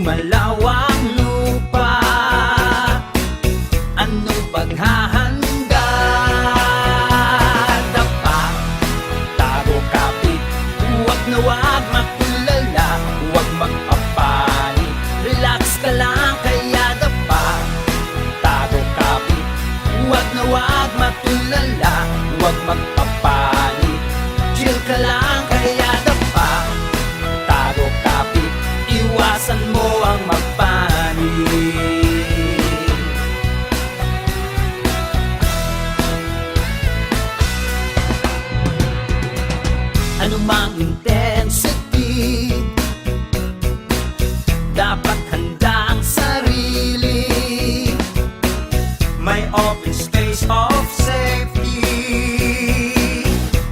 malawang lupa. Anong paghahanda? Dapa, tago, kapit, huwag na huwag magtulala, huwag magpapanik, relax ka lang, kaya dapa, tago, kapit, huwag na huwag magtulala, huwag magpapanik, chill ka lang, kaya dapa, tago, kapit, iwasan mo ang magpanik. Anumang intensity, dapat handa ang sarili. May open space of safety.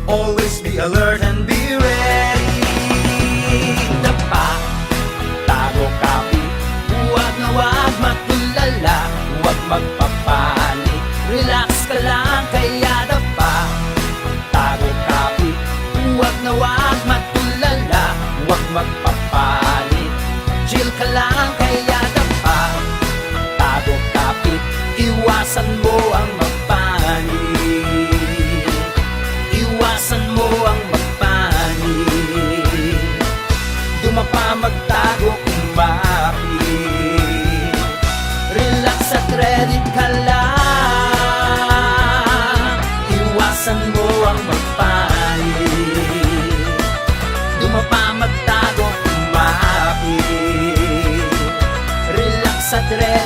Always be alert and be ready. Dapa, tago, kapit, huwag na huwag magtulala, huwag magpapanik, relax ka lang, kaya dapa, tago, kapit, huwag na huwag magtulala, huwag magpapanik, chill ka lang, kaya dapa, tago, kapit, iwasan mo ang magpanik, iwasan mo ang magpanik, dumapa, magtago, kumapit, relax at ready ka lang, iwasan mo ang magpanik, dumapa, magtago, kumapit, relax at ready